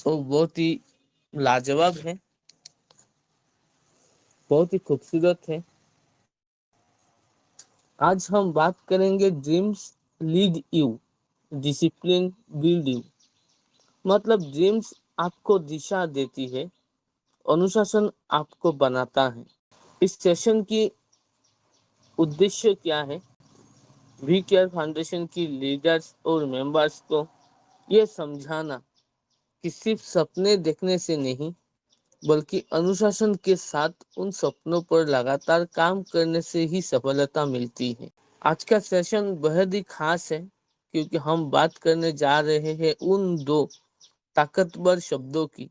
वो बहुत ही लाजवाब है, बहुत ही खूबसूरत है। आज हम बात करेंगे dreams lead you, discipline build you. मतलब ड्रीम्स आपको दिशा देती है, अनुशासन आपको बनाता है। इस सेशन की उद्देश्य क्या है? वी केयर फाउंडेशन की लीडर्स और मेंबर्स को ये समझाना कि सिर्फ सपने देखने से नहीं, बल्कि अनुशासन के साथ उन सपनों पर लगातार काम करने से ही सफलता मिलती है। आज का सेशन बेहद ही खास है, क्योंकि हम बात करने जा रहे हैं उन दो ताकतवर शब्दों की,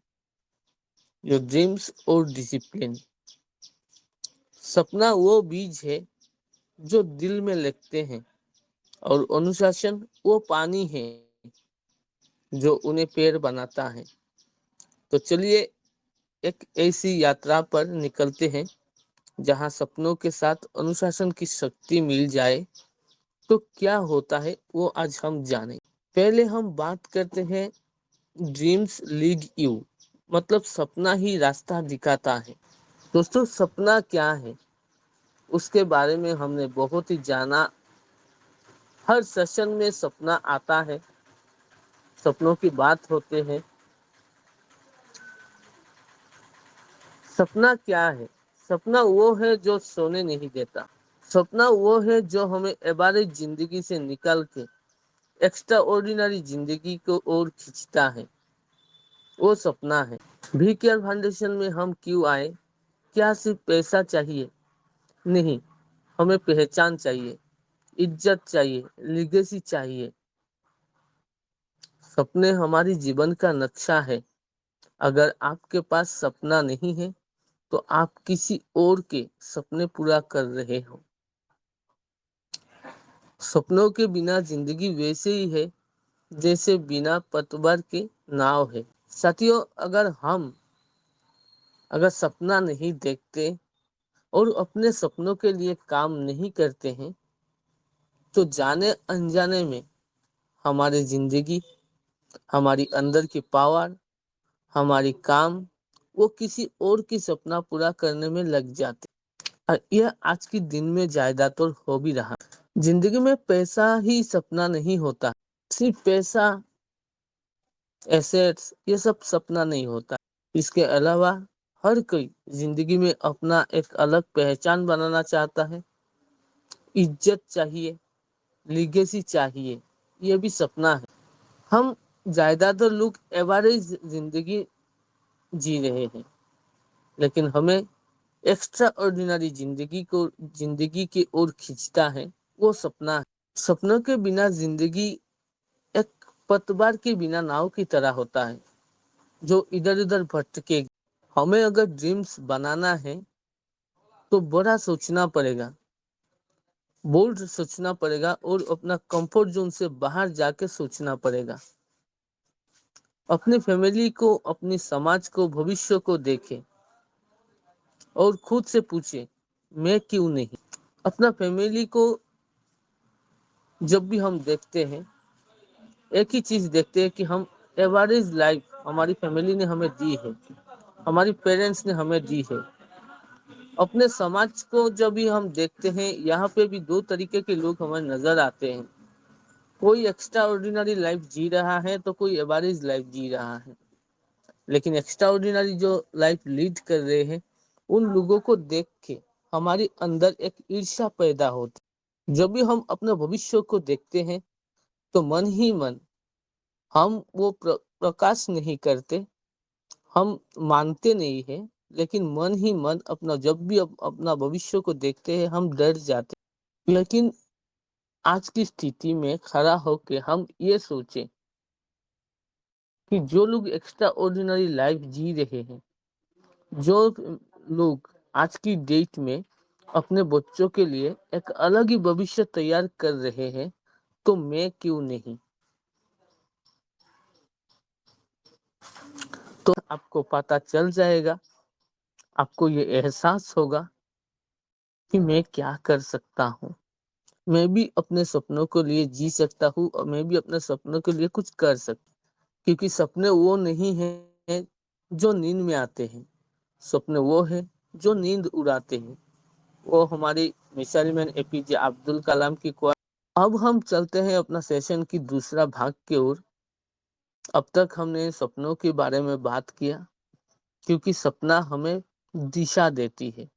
जो ड्रीम्स और डिसिप्लिन। सपना वो बीज है जो दिल में लगते हैं, और अनुशासन वो पानी है जो उन्हें पेड़ बनाता है। तो चलिए एक ऐसी यात्रा पर निकलते हैं जहां सपनों के साथ अनुशासन की शक्ति मिल जाए तो क्या होता है वो आज हम जानें। पहले हम बात करते हैं ड्रीम्स लीड यू, मतलब सपना ही रास्ता दिखाता है। दोस्तों, सपना क्या है उसके बारे में हमने बहुत ही जाना। हर सेशन में सपना आता है, सपनों की बात होते हैं। सपना क्या है? सपना वो है जो सोने नहीं देता। सपना वो है जो हमें एवरेज जिंदगी से निकल के एक्स्ट्रा ऑर्डिनरी जिंदगी को ओर खींचता है। वो सपना है। वी केयर फाउंडेशन में हम क्यों आए? क्या सिर्फ पैसा चाहिए? नहीं, हमें पहचान चाहिए, इज्जत चाहिए, लिगेसी चाहिए। सपने हमारी जीवन का नक्शा है। अगर आपके पास सपना नहीं है तो आप किसी और के सपने पूरा कर रहे हो। सपनों के बिना जिंदगी वैसे ही है जैसे बिना पतवार के नाव है। साथियों, अगर सपना नहीं देखते और अपने सपनों के लिए काम नहीं करते हैं तो जाने अनजाने में हमारी जिंदगी, हमारी अंदर की पावर, हमारी काम वो किसी और की सपना पूरा करने में लग जाते। और यह आज की दिन में ज्यादातर हो भी रहा। जिंदगी में पैसा ही सपना नहीं होता। सिर्फ पैसा, एसेट्स, ये सब सपना नहीं होता। इसके अलावा हर कोई जिंदगी में अपना एक अलग पहचान बनाना चाहता है। इज्जत चाहिए, लिगेसी चाहिए, ये भी सपना है। हम ज्यादातर लोग एवरेज जिंदगी जी रहे हैं, लेकिन हमें एक्स्ट्रा ऑर्डिनरी जिंदगी की ओर खींचता है वो सपना है। सपनों के बिना जिंदगी एक पतवार के बिना नाव की तरह होता है जो इधर उधर भटके। हमें अगर ड्रीम्स बनाना है तो बड़ा सोचना पड़ेगा, बोल्ड सोचना पड़ेगा और अपना कंफर्ट जोन से बाहर जाके सोचना पड़ेगा। अपनी फैमिली को, अपनी समाज को, भविष्य को देखें और खुद से पूछे, मैं क्यों नहीं? अपना फैमिली को जब भी हम देखते हैं, एक ही चीज देखते हैं कि हम एवरेज लाइफ हमारी फैमिली ने हमें दी है, हमारी पेरेंट्स ने हमें दी है। अपने समाज को जब भी हम देखते हैं, यहाँ पे भी दो तरीके के लोग हमें नजर आते हैं। कोई एक्स्ट्रा ऑर्डिनरी लाइफ जी रहा है तो कोई एवरेज लाइफ जी रहा है। लेकिन एक्स्ट्रा ऑर्डिनरी जो लाइफ लीड कर रहे हैं, उन लोगों को देख के हमारे अंदर एक ईर्ष्या पैदा होती। जब भी हम अपने भविष्य को देखते हैं तो मन ही मन हम वो प्रकाश नहीं करते, हम मानते नहीं है, लेकिन मन ही मन अपना जब भी अपना भविष्य को देखते हैं हम डर जाते। लेकिन आज की स्थिति में खड़ा होके हम ये सोचें कि जो लोग एक्स्ट्रा ऑर्डिनरी लाइफ जी रहे हैं, जो लोग आज की डेट में अपने बच्चों के लिए एक अलग ही भविष्य तैयार कर रहे हैं, तो मैं क्यों नहीं? तो आपको पता चल जाएगा, आपको ये एहसास होगा कि मैं क्या कर सकता हूँ। मैं भी अपने सपनों के लिए जी सकता हूँ और मैं भी अपने सपनों के लिए कुछ कर सकता हूँ। क्योंकि सपने वो नहीं हैं जो नींद में आते हैं, सपने वो है जो नींद उड़ाते हैं। वो हमारी missile man APJ Abdul Kalam की quote। अब हम चलते हैं अपना सेशन की दूसरा भाग की ओर। अब तक हमने सपनों के बारे में बात किया, क्योंकि सपना हमें दिशा देती है।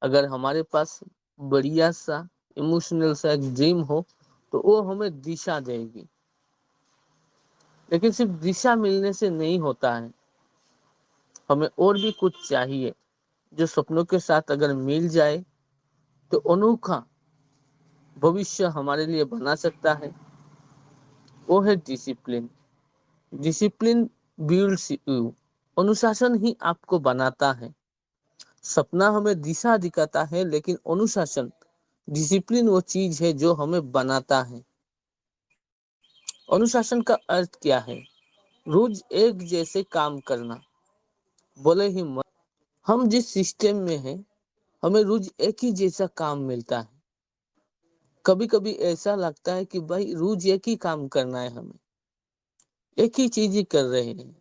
अगर हमारे पास बढ़िया सा इमोशनल सा एक ड्रीम हो तो वो हमें दिशा देगी। लेकिन सिर्फ दिशा मिलने से नहीं होता है, हमें और भी कुछ चाहिए जो सपनों के साथ अगर मिल जाए तो अनोखा भविष्य हमारे लिए बना सकता है। वो है डिसिप्लिन। Discipline builds you. अनुशासन ही आपको बनाता है। सपना हमें दिशा दिखाता है, लेकिन अनुशासन, डिसिप्लिन वो चीज है जो हमें बनाता है। अनुशासन का अर्थ क्या है? रोज एक जैसे काम करना, बोले ही मन। हम जिस सिस्टम में हैं, हमें रोज एक ही जैसा काम मिलता है। कभी कभी ऐसा लगता है कि भाई रोज एक ही काम करना है, हमें एक ही चीज ही कर रहे हैं,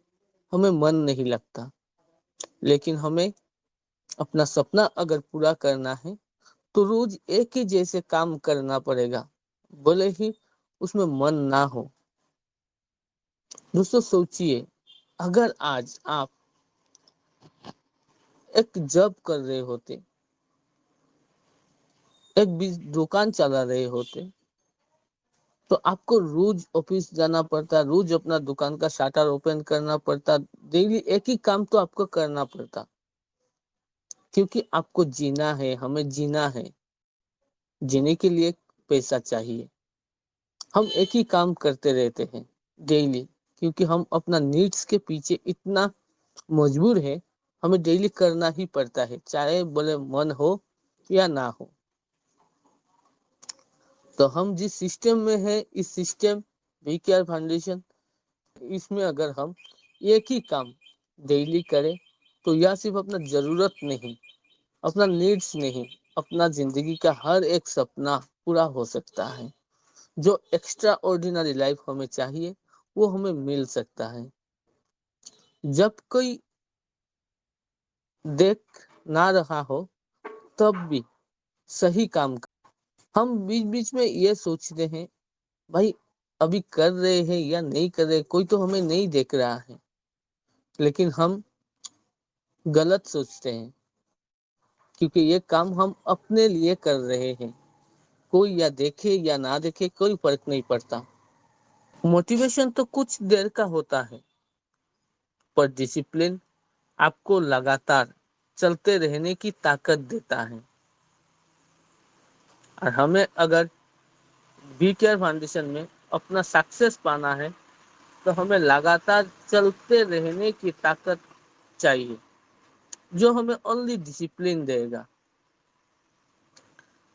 हमें मन नहीं लगता। लेकिन हमें अपना सपना अगर पूरा करना है तो रोज एक ही जैसे काम करना पड़ेगा, भले ही उसमें मन ना हो। दोस्तों सोचिए, अगर आज आप एक जॉब कर रहे होते, एक दुकान चला रहे होते, तो आपको रोज ऑफिस जाना पड़ता, रोज अपना दुकान का शटर ओपन करना पड़ता, डेली एक ही काम तो आपको करना पड़ता। क्योंकि आपको जीना है, हमें जीना है। जीने के लिए पैसा चाहिए। हम एक ही काम करते रहते हैं डेली, क्योंकि हम अपना नीड्स के पीछे इतना मजबूर है, हमें डेली करना ही पड़ता है, चाहे बोले मन हो या ना हो। तो हम जिस सिस्टम में है, इस सिस्टम वी केयर फाउंडेशन, इसमें अगर हम एक ही काम डेली करें तो यह सिर्फ अपना जरूरत नहीं, अपना नीड्स नहीं, अपना जिंदगी का हर एक सपना पूरा हो सकता है। जो एक्स्ट्रा ऑर्डिनरी लाइफ हमें चाहिए वो हमें मिल सकता है। जब कोई देख ना रहा हो तब भी सही काम कर। हम बीच बीच में ये सोचते हैं, भाई अभी कर रहे हैं या नहीं कर रहे, कोई तो हमें नहीं देख रहा है। लेकिन हम गलत सोचते हैं, क्योंकि ये काम हम अपने लिए कर रहे हैं। कोई या देखे या ना देखे कोई फर्क नहीं पड़ता। मोटिवेशन तो कुछ देर का होता है, पर डिसिप्लिन आपको लगातार चलते रहने की ताकत देता है। और हमें अगर बी केयर फाउंडेशन में अपना सक्सेस पाना है तो हमें लगातार चलते रहने की ताकत चाहिए, जो हमें ओनली डिसिप्लिन देगा।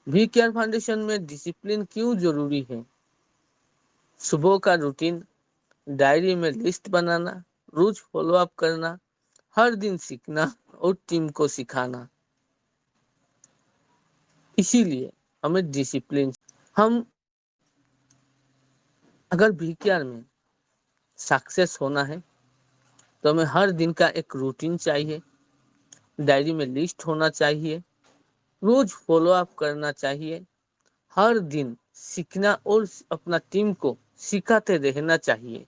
वी केयर फाउंडेशन में डिसिप्लिन क्यों जरूरी है? सुबह का रूटीन, डायरी में लिस्ट बनाना, रोज फॉलो अप करना, हर दिन सीखना और टीम को सिखाना। इसीलिए हमें डिसिप्लिन। हम अगर वीकेआर में सक्सेस होना है तो हमें हर दिन का एक रूटीन चाहिए, डायरी में लिस्ट होना चाहिए, रोज फॉलो अप करना चाहिए, हर दिन सीखना और अपना टीम को सिखाते रहना चाहिए।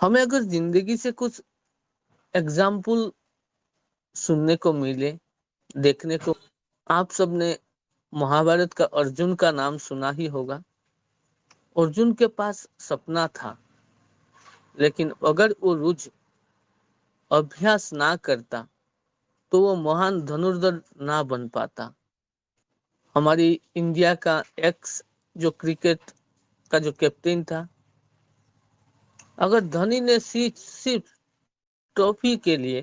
हमें अगर जिंदगी से कुछ एग्जाम्पल सुनने को मिले, देखने को, आप सबने महाभारत का अर्जुन का नाम सुना ही होगा। अर्जुन के पास सपना था, लेकिन अगर वो रोज अभ्यास ना करता तो वो महान धनुर्धर ना बन पाता। हमारी इंडिया का एक्स जो क्रिकेट का जो कैप्टन था, अगर धोनी ने सिर्फ ट्रॉफी के लिए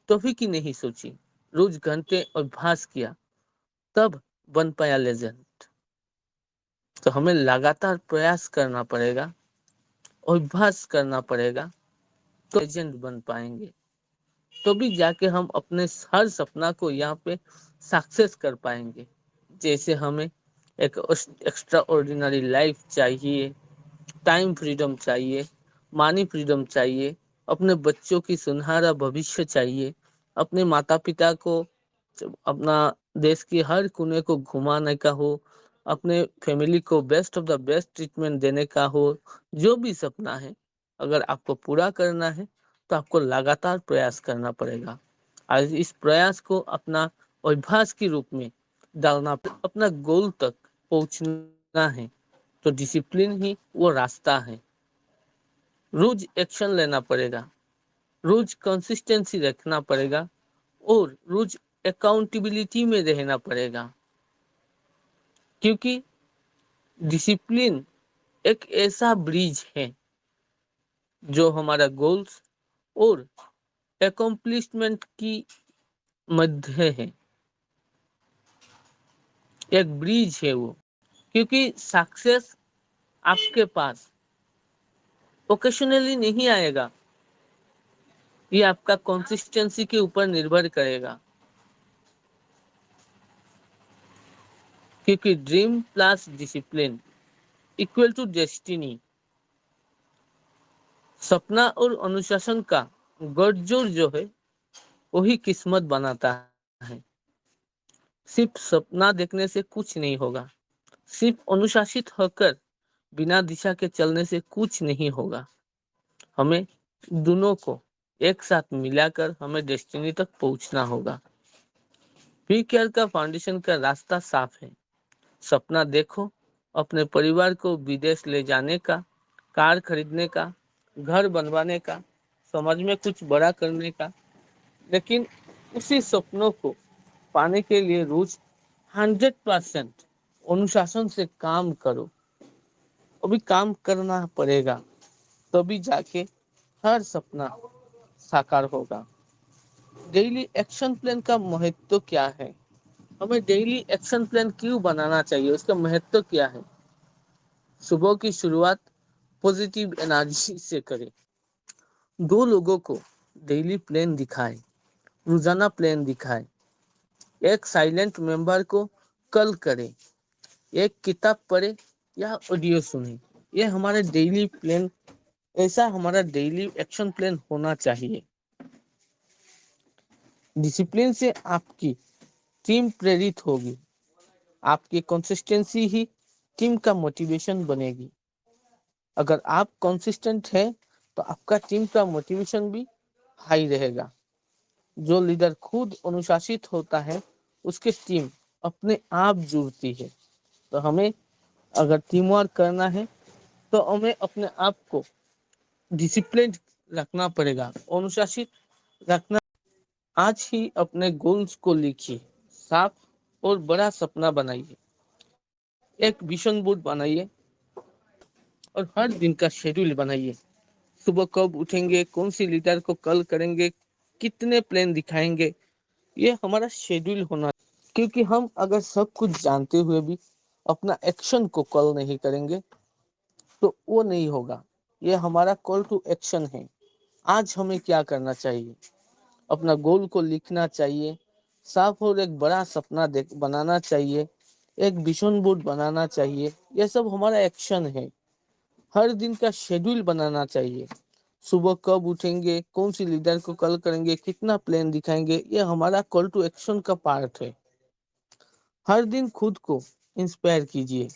ट्रॉफी की नहीं सोची, रोज घंटे अभ्यास किया, तब बन पाया लेजेंड। तो हमें लगातार प्रयास करना पड़ेगा, अभ्यास करना पड़ेगा, तो लेजेंड बन पाएंगे। तो भी जाके हम अपने हर सपना को यहाँ पे सक्सेस कर पाएंगे। जैसे हमें एक एक्स्ट्रा ऑर्डिनरी लाइफ चाहिए, टाइम फ्रीडम चाहिए, मनी फ्रीडम चाहिए, अपने बच्चों की सुनहरा भविष्य चाहिए, अपने माता पिता को अपना देश की हर कोने को घुमाने का हो, अपने फैमिली को best of the best treatment देने का हो, जो भी सपना है अगर आपको पूरा करना है तो आपको लगातार प्रयास करना पड़ेगा। आज इस प्रयास को अपना अभ्यास के रूप में डालना, अपना गोल तक पहुंचना है तो डिसिप्लिन ही वो रास्ता है। रोज एक्शन लेना पड़ेगा, रोज कंसिस्टेंसी रखना पड़ेगा और रोज अकाउंटेबिलिटी में रहना पड़ेगा, क्योंकि डिसिप्लिन एक ऐसा ब्रिज है जो हमारा गोल्स और अकम्प्लिशमेंट की मध्य है। एक ब्रिज है वो, क्योंकि सक्सेस आपके पास ओकेशनली नहीं आएगा, ये आपका कंसिस्टेंसी के ऊपर निर्भर करेगा। क्योंकि dream plus discipline equal to destiny. सपना और अनुशासन का गठजोड़ जो है वही किस्मत बनाता है। सिर्फ सपना देखने से कुछ नहीं होगा, सिर्फ अनुशासित होकर बिना दिशा के चलने से कुछ नहीं होगा। हमें दोनों को एक साथ मिलाकर हमें डेस्टिनी तक पहुंचना होगा। बी केयर का फाउंडेशन का रास्ता साफ है। सपना देखो, अपने परिवार को विदेश ले जाने का, कार खरीदने का, घर बनवाने का, समाज में कुछ बड़ा करने का, लेकिन उसी सपनों को पाने के लिए रोज 100% अनुशासन से काम करो। अभी काम करना पड़ेगा, तभी जाके हर सपना साकार होगा। डेली एक्शन प्लान का महत्व क्या है? हमें डेली एक्शन प्लान क्यों बनाना चाहिए, उसका महत्व क्या है? सुबह की शुरुआत पॉजिटिव एनर्जी से करें। दो लोगों को डेली प्लान दिखाएं, रोजाना प्लान दिखाएं। एक साइलेंट मेंबर को कल करें, एक किताब पढ़े या ऑडियो सुने। ये हमारे डेली प्लान, ऐसा हमारा डेली एक्शन प्लान होना चाहिए। डिसिप्लिन से आपकी टीम प्रेरित होगी, आपकी कंसिस्टेंसी ही टीम का मोटिवेशन बनेगी। अगर आप कंसिस्टेंट हैं तो आपका टीम का मोटिवेशन भी हाई रहेगा। जो लीडर खुद अनुशासित होता है उसकी टीम अपने आप जुड़ती है। तो हमें अगर टीम वर्क करना है तो हमें अपने आप को डिसिप्लिन रखना पड़ेगा, अनुशासित रखना। आज ही अपने गोल्स को लिखिए, साफ और बड़ा सपना बनाइए, एक विजन बोर्ड बनाइए और हर दिन का शेड्यूल बनाइए। सुबह कब उठेंगे, कौन सी लीडर को कल करेंगे, कितने प्लान दिखाएंगे, ये हमारा शेड्यूल होना। क्योंकि हम अगर सब कुछ जानते हुए भी अपना एक्शन को कॉल नहीं करेंगे तो वो नहीं होगा। ये हमारा कॉल टू एक्शन है। आज हमें क्या करना चाहिए? अपना गोल को लिखना चाहिए, साफ और एक बड़ा सपना देख बनाना चाहिए, एक विजन बोर्ड बनाना चाहिए। ये सब हमारा एक्शन है। हर दिन का शेड्यूल बनाना चाहिए। सुबह कब उठेंगे, कौन सी लीडर को कॉल करेंगे, कितना प्लान दिखाएंगे, ये हमारा कॉल टू एक्शन का पार्ट है। हर दिन खुद को इंस्पायर कीजिए,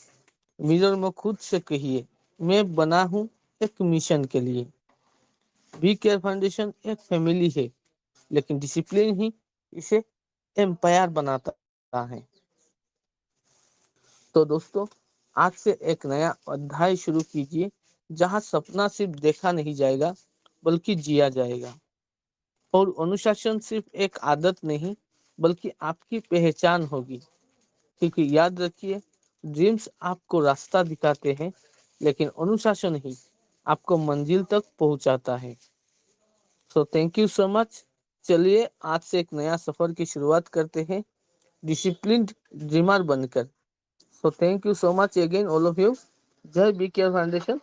मिरर में खुद से कहिए, मैं बना हूँ एक मिशन के लिए। बी केयर फाउंडेशन एक फैमिली है, लेकिन डिसिप्लिन ही इसे एम्पायर बनाता है। तो दोस्तों, आज से एक नया अध्याय शुरू कीजिए जहां सपना सिर्फ देखा नहीं जाएगा बल्कि जिया जाएगा। और अनुशासन सिर्फ एक आदत नहीं बल्कि आपकी पहचान होगी। क्योंकि याद रखिए, ड्रीम्स आपको रास्ता दिखाते हैं, लेकिन अनुशासन ही आपको मंजिल तक पहुंचाता है। So thank you so much. चलिए आज से एक नया सफर की शुरुआत करते हैं, डिसिप्लिन्ड ड्रीमर बनकर। So thank you so much again all of you. जय बी केयर फाउंडेशन।